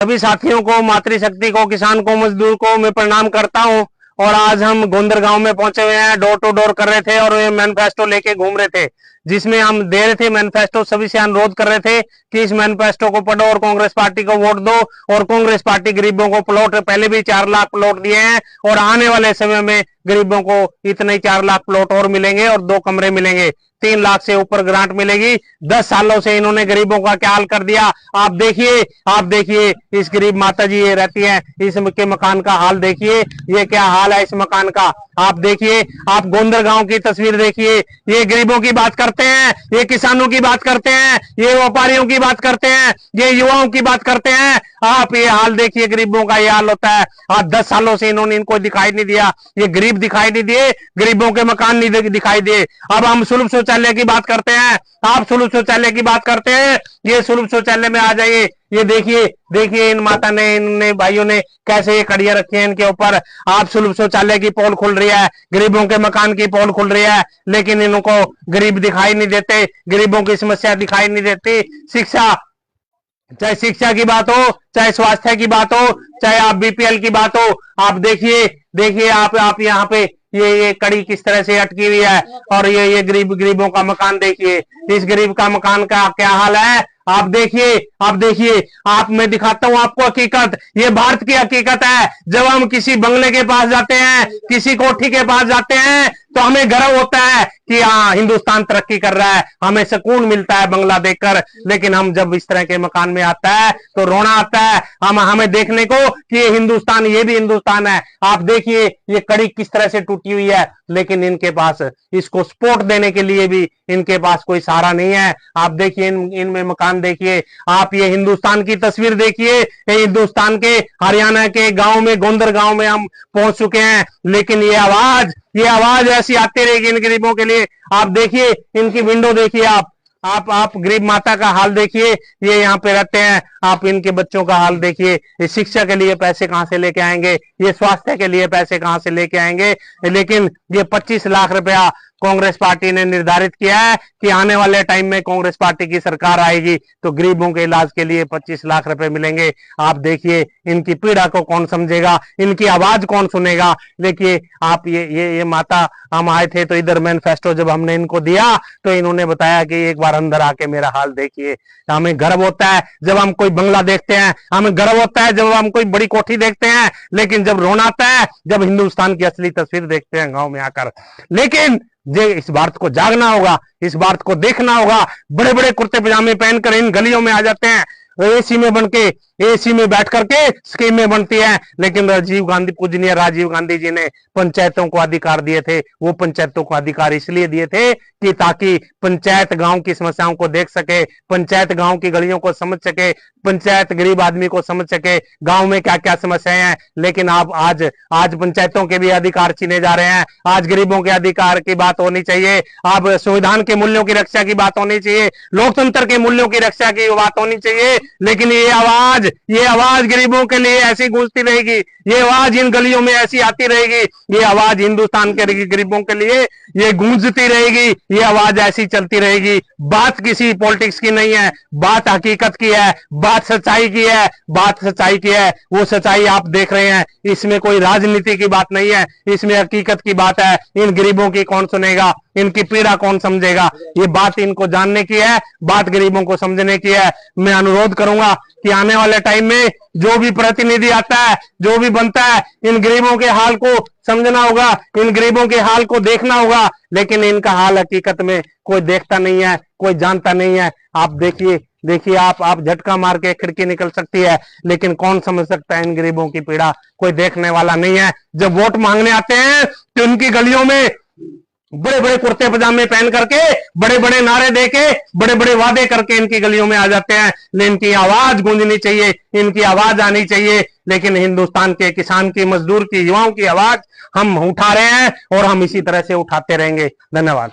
सभी साथियों को, मातृशक्ति को, किसान को, मजदूर को मैं प्रणाम करता हूं। और आज हम गोंदर गांव में पहुंचे हुए हैं, डोर टू डोर कर रहे थे और ये मैनिफेस्टो लेके घूम रहे थे, जिसमें हम दे रहे थे मैनिफेस्टो, सभी से अनुरोध कर रहे थे कि इस मैनिफेस्टो को पढ़ो और कांग्रेस पार्टी को वोट दो। और कांग्रेस पार्टी गरीबों को प्लॉट पहले भी 4 लाख प्लॉट दिए हैं और आने वाले समय में गरीबों को इतने ही 4 लाख प्लॉट और मिलेंगे और 2 कमरे मिलेंगे, 3 लाख से ऊपर ग्रांट मिलेगी। 10 सालों से इन्होंने गरीबों का क्या हाल कर दिया। आप देखिए इस गरीब माता जी ये रहती है, इसके मकान का हाल देखिए, ये क्या हाल है इस मकान का। आप देखिए, आप गोंदर गांव की तस्वीर देखिए। ये गरीबों की बात करते हैं, ये किसानों की बात करते हैं, ये व्यापारियों की बात करते हैं, ये युवाओं की बात करते हैं। आप ये हाल देखिए, गरीबों का ये हाल होता है। आज 10 सालों से इन्होंने इनको दिखाई नहीं दिया, ये गरीब दिखाई नहीं दिए, गरीबों के मकान नहीं दिखाई दिए। अब हम सुलभ शौचालय की बात करते हैं, आप सुलभ शौचालय की बात करते हैं। ये सुलभ शौचालय में आ जाइए, ये देखिए इन माता ने, इन भाइयों ने कैसे ये कड़ियां रखी है इनके ऊपर। आप सुलभ शौचालय की पोल खुल रही है, गरीबों के मकान की पोल खुल रही है, लेकिन इनको गरीब दिखाई नहीं देते, गरीबों की समस्या दिखाई नहीं देती। शिक्षा, चाहे शिक्षा की बात हो, चाहे स्वास्थ्य की बात हो, चाहे आप बीपीएल की बात हो, आप देखिए आप यहाँ पे ये कड़ी किस तरह से अटकी हुई है। और ये गरीबों का मकान देखिए, इस गरीब का मकान का क्या हाल है। आप देखिए, आप मैं दिखाता हूं आपको हकीकत, ये भारत की हकीकत है। जब हम किसी बंगले के पास जाते हैं, किसी कोठी के पास जाते हैं, तो हमें गर्व होता है कि हाँ हिंदुस्तान तरक्की कर रहा है, हमें सुकून मिलता है बंगला देखकर। लेकिन हम जब इस तरह के मकान में आता है तो रोना आता है हमें देखने को कि ये हिंदुस्तान, ये भी हिंदुस्तान है। आप देखिए ये कड़ी किस तरह से टूटी हुई है, लेकिन इनके पास इसको सपोर्ट देने के लिए भी इनके पास कोई सहारा नहीं है। आप देखिए इनमें मकान देखिए। आप ये हिंदुस्तान की तस्वीर देखिए, हिंदुस्तान के हरियाणा के गांव में, गोंदर गांव में हम पहुंच चुके हैं। लेकिन ये आवाज ऐसी आती रहेगी इन गरीबों के लिए। आप देखिए इनकी विंडो देखिए, आप गरीब माता का हाल देखिए, ये यहाँ पे रहते हैं। आप इनके बच्चों का हाल देखिए, ये शिक्षा के लिए पैसे कहां से लेके आएंगे, ये स्वास्थ्य के लिए पैसे कहां से लेके आएंगे। लेकिन ये 25 लाख रुपया कांग्रेस पार्टी ने निर्धारित किया है कि आने वाले टाइम में कांग्रेस पार्टी की सरकार आएगी तो गरीबों के इलाज के लिए 25 लाख रुपए मिलेंगे। आप देखिए इनकी पीड़ा को कौन समझेगा, इनकी आवाज कौन सुनेगा। देखिए आप ये माता, हम आए थे तो इधर मैनिफेस्टो जब हमने इनको दिया तो इन्होंने बताया कि एक बार अंदर आके मेरा हाल देखिए। हमें गर्व होता है जब हम कोई बंगला देखते हैं, हमें गर्व होता है जब हम कोई बड़ी कोठी देखते हैं, लेकिन जब रोना आता है जब हिंदुस्तान की असली तस्वीर देखते हैं गांव में आकर। लेकिन इस भारत को जागना होगा, इस भारत को देखना होगा। बड़े बड़े कुर्ते पजामे पहनकर इन गलियों में आ जाते हैं, एसी में बनके, एसी में बैठ करके स्कीमें बनती हैं। लेकिन पूजनीय राजीव गांधी जी ने पंचायतों को अधिकार दिए थे। वो पंचायतों को अधिकार इसलिए दिए थे कि ताकि पंचायत गांव की समस्याओं को देख सके, पंचायत गांव की गलियों को समझ सके, पंचायत गरीब आदमी को समझ सके गांव में क्या क्या समस्याएं हैं। लेकिन आप आज पंचायतों के भी अधिकार छीने जा रहे हैं। आज गरीबों के अधिकार की बात होनी चाहिए, आप संविधान के मूल्यों की रक्षा की बात होनी चाहिए, लोकतंत्र के मूल्यों की रक्षा की बात होनी चाहिए। लेकिन ये आवाज गरीबों के लिए ऐसी गूंजती रहेगी, ये आवाज इन गलियों में ऐसी आती रहेगी, ये आवाज हिंदुस्तान के गरीबों के लिए ये गूंजती रहेगी, ये आवाज ऐसी चलती रहेगी। बात किसी पॉलिटिक्स की नहीं है, बात हकीकत की है, बात सच्चाई की है, बात सच्चाई की है। वो सच्चाई आप देख रहे हैं, इसमें कोई राजनीति की बात नहीं है, इसमें हकीकत की बात है। इन गरीबों की कौन सुनेगा, इनकी पीड़ा कौन समझेगा। ये बात इनको जानने की है, बात गरीबों को समझने की है। मैं अनुरोध करूंगा कि आने वाले टाइम में जो भी प्रतिनिधि आता है, जो भी बनता है, इन गरीबों के हाल को समझना होगा, इन गरीबों के हाल को देखना होगा। लेकिन इनका हाल हकीकत में कोई देखता नहीं है, कोई जानता नहीं है। आप देखिए आप झटका मार के खिड़की निकल सकती है, लेकिन कौन समझ सकता है इन गरीबों की पीड़ा, कोई देखने वाला नहीं है। जब वोट मांगने आते हैं तो उनकी गलियों में बड़े बड़े कुर्ते पजामे पहन करके, बड़े बड़े नारे देके, बड़े बड़े वादे करके इनकी गलियों में आ जाते हैं। लेकिन इनकी आवाज गूंजनी चाहिए, इनकी आवाज आनी चाहिए। लेकिन हिंदुस्तान के किसान की, मजदूर की, युवाओं की आवाज हम उठा रहे हैं और हम इसी तरह से उठाते रहेंगे। धन्यवाद।